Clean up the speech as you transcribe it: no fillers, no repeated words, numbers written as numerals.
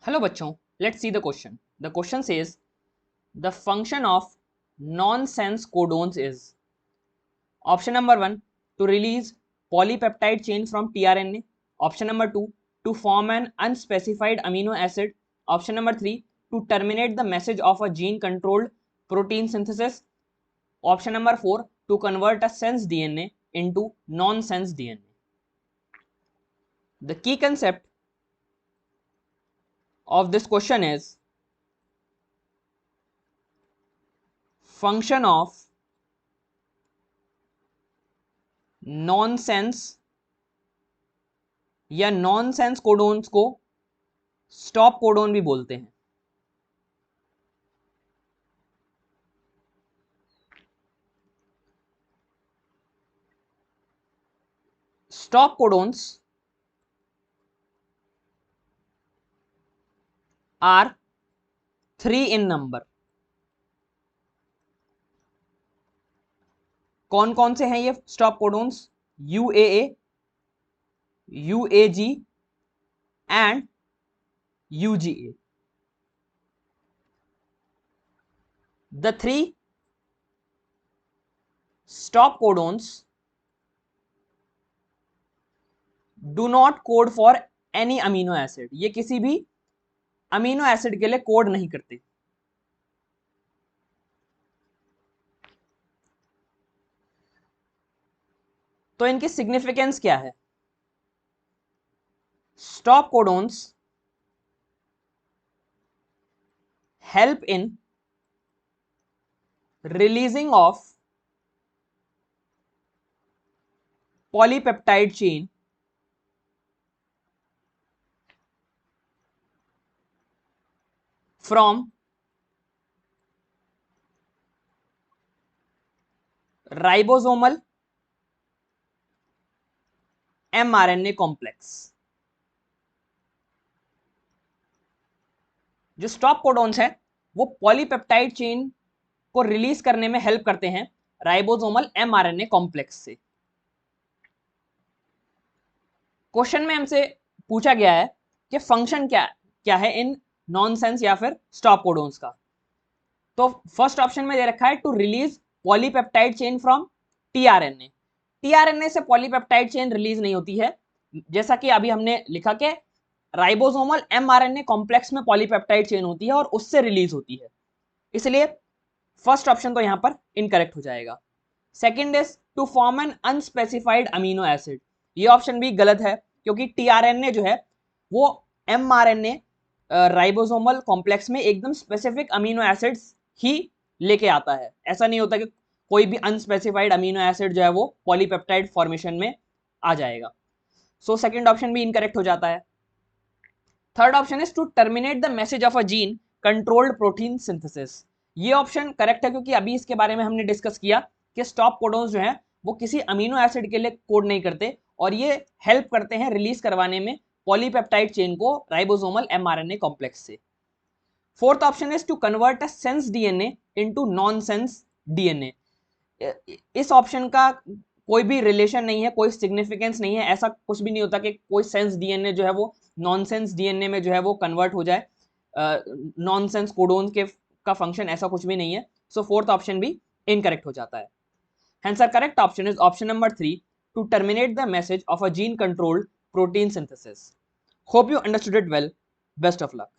Hello bachchon, let's see the question. The question says the function of nonsense codons is option number 1 to release polypeptide chain from tRNA, option number 2 to form an unspecified amino acid, option number 3 to terminate the message of a gene controlled protein synthesis, option number 4 to convert a sense DNA into nonsense DNA. The key concept of this question is function of nonsense या nonsense codons को stop codon भी बोलते हैं। Stop codons are 3 in number. कौन कौन से हैं ये stop codons? UAA, UAG and UGA। The 3 stop codons do not code for any amino acid। ये किसी भी अमीनो एसिड के लिए कोड नहीं करते। तो इनकी सिग्निफिकेंस क्या है? Stop codons help in releasing of polypeptide chain from ribosomal mRNA complex। जो स्टॉप कोडोन्स है वो पॉलीपेप्टाइड चेन को रिलीज करने में हेल्प करते हैं राइबोसोमल mRNA कॉम्प्लेक्स से। क्वेश्चन में हमसे पूछा गया है कि फंक्शन क्या क्या है इन नॉनसेंस या फिर स्टॉप कोडोन्स का। तो फर्स्ट ऑप्शन में दे रखा है to release polypeptide chain from tRNA. TRNA से पॉलीपेप्टाइड चेन रिलीज नहीं होती है, जैसा कि अभी हमने लिखा कि राइबोसोमल mRNA कॉम्प्लेक्स में पॉलीपेप्टाइड चेन होती है और उससे रिलीज होती है, इसलिए फर्स्ट ऑप्शन तो यहां पर इनकरेक्ट हो जाएगा। Second is to form an unspecified amino acid. ये ऑप्शन भी गलत है क्योंकि टीआरएनए जो है वो mRNA राइबोसोमल कॉम्प्लेक्स में एकदम स्पेसिफिक अमीनो एसिड्स ही लेके आता है। ऐसा नहीं होता कि कोई भी अनस्पेसिफाइड अमीनो एसिड जो है वो पॉलीपेप्टाइड फॉर्मेशन में आ जाएगा। सो सेकंड ऑप्शन भी इनकरेक्ट हो जाता है। Third option is to terminate the message of a gene controlled protein synthesis. ये ऑप्शन करेक्ट है क्योंकि अभी इसके बारे में हमने डिस्कस किया कि स्टॉप कोडोन्स जो है वो किसी अमीनो एसिड के लिए कोड नहीं करते और ये हेल्प करते हैं रिलीज करवाने में पॉलीपेप्टाइड चेन को राइबोसोमल mRNA कॉम्प्लेक्स से। Fourth option is to convert a sense DNA into nonsense DNA. इस ऑप्शन का कोई भी रिलेशन नहीं है, कोई सिग्निफिकेंस नहीं है, ऐसा कुछ भी नहीं होता कि कोई सेंस डीएनए जो है वो नॉनसेंस डीएनए में जो है वो कन्वर्ट हो जाए। नॉनसेंस कोडोन के का फंक्शन ऐसा कुछ भी नहीं है। सो फोर्थ ऑप्शन भी इनकरेक्ट हो जाता है। Hence our correct option is option number 3 to terminate the message of a gene controlled protein synthesis. Hope you understood it well. Best of luck.